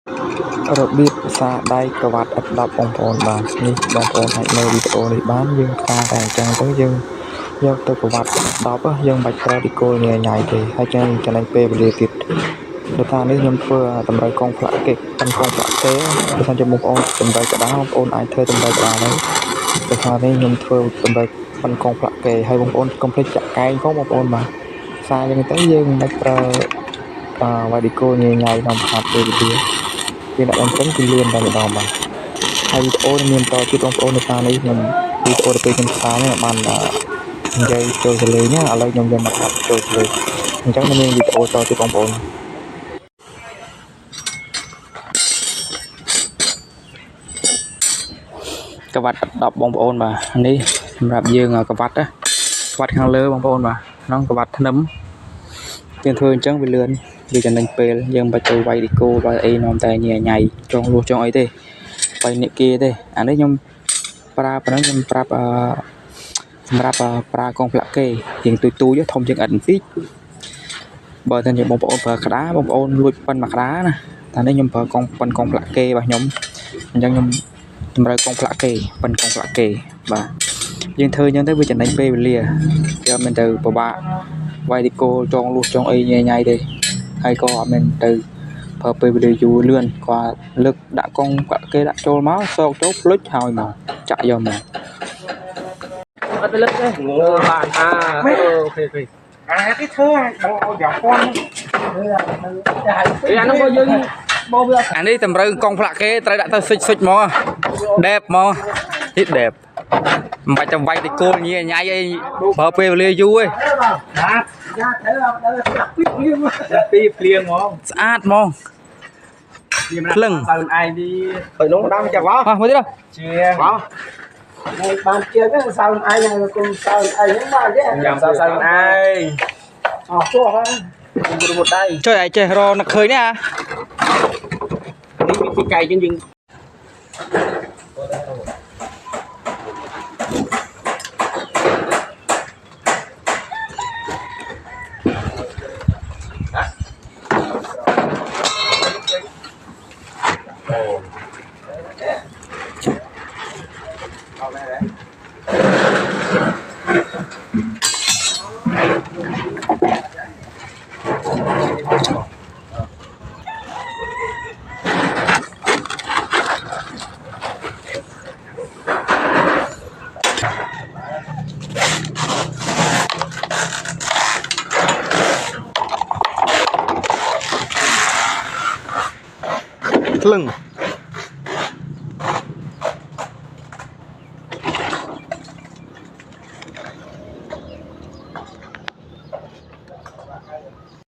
របៀបភាសាដៃក្រវ៉ាត់ឥតដប់បងប្អូនបាទនេះបងប្អូនអាចមើលវីដេអូនេះបានយើងការតែអញ្ចឹងទៅយើងយកទៅក្រវ៉ាត់ដប់យើងមិនបាច់ប្រើឌីកូញ៉ៃទេហើយចឹងចំណេញពេលវេលាទៀតដោយសារនេះខ្ញុំធ្វើតម្រូវកងផ្លាក់គេប៉ិនកងផ្លាក់គេបើសិនជាបងប្អូនតម្រូវក្តៅបងប្អូនអាចធ្វើតម្រូវក្តៅហ្នឹងដោយសារនេះខ្ញុំធ្វើតម្រូវប៉ិនកងផ្លាក់គេហើយបងប្អូនកុំភ្លេចចាក់កែងផងបងប្អូនបាទសារចឹងទៅយើងមិនបាច់ប្រើវ៉ាឌីកូញ៉ៃក្នុងប្រហាត់ពេលវេលាយើងដាក់អញ្ចឹងគឺលឿនតែម្ដងបាទហើយវីដេអូនេះមានតទៀតបងប្អូននៅតាមនេះខ្ញុំវីដេអូទៅពេលខ្ញុំផ្សាយនេះបាននិយាយចូលទៅលេងឥឡូវខ្ញុំយកមកកាត់ចូលទៅលេងអញ្ចឹងមានវីដេអូតទៀតបងប្អូនកវ៉ាត់10បងប្អូនបាទនេះសម្រាប់យើងកវ៉ាត់ខាងលើបងប្អូនបាទក្នុងកវ៉ាត់ធ្នឹមយើងធ្វើអញ្ចឹងវាលឿនវាចំណេញពេលយើងបាច់ទៅវាយឌីកូបើអីនាំតែញ៉ៃចង់លួសចង់អីទេបើអ្នកគេទេអានេះខ្ញុំប្រើប៉ុណ្ណឹងខ្ញុំប្រាប់សម្រាប់ប្រើកងផ្លាក់គេជាងទូចធំជាងឥតបន្តិចបើតែបងប្អូនប្រើក្តារបងប្អូនលួចប៉ុនមកក្តារណាតែនេះខ្ញុំប្រើកងប៉ុនកងផ្លាក់គេរបស់ខ្ញុំអញ្ចឹងខ្ញុំតម្រូវកងផ្លាក់គេប៉ុនកងផ្លាក់គេបាទយើងធ្វើអញ្ចឹងទៅវាចំណេញពេលវេលាវាអត់មានទៅពិបាកវាយឌីកូចងលួសចងអីញ៉ៃទេហើយក៏អត់មានទៅប្រើពេលវេលាយូរលឿនគាត់លើកដាក់កងគេដាក់ចូលមកសោកចូលភ្លុចហើយមកចាក់យកមកអត់ទៅលើកទេបានអូខេគេធ្វើបងឲ្យយ៉ាងពាន់អានោះបើយើងបោវាអានេះតម្រូវកងផ្លាក់គេត្រូវដាក់ទៅសុចមកដេបមកនេះដេបមិនបាច់ចាំវាយទៅគោលញ៉ៃអីប្រើពេលវេលាយូរឯងយ៉ាត្រូវដាក់ពីភ្លៀងហ្មងស្អាតហ្មងភ្លឹងបើឯងនេះទៅនោះដល់ចាក់វ៉ាមួយទៀតជាវ៉ាហើយបានជាងសើឯងហើយគុំសើឯងហ្នឹងបាទញ៉ាំសើឯងអស់ពោះហ្នឹងគុំរត់ដៃចុយឯងចេះរនឹកឃើញទេអានេះពីកាយយើងភ្លឹង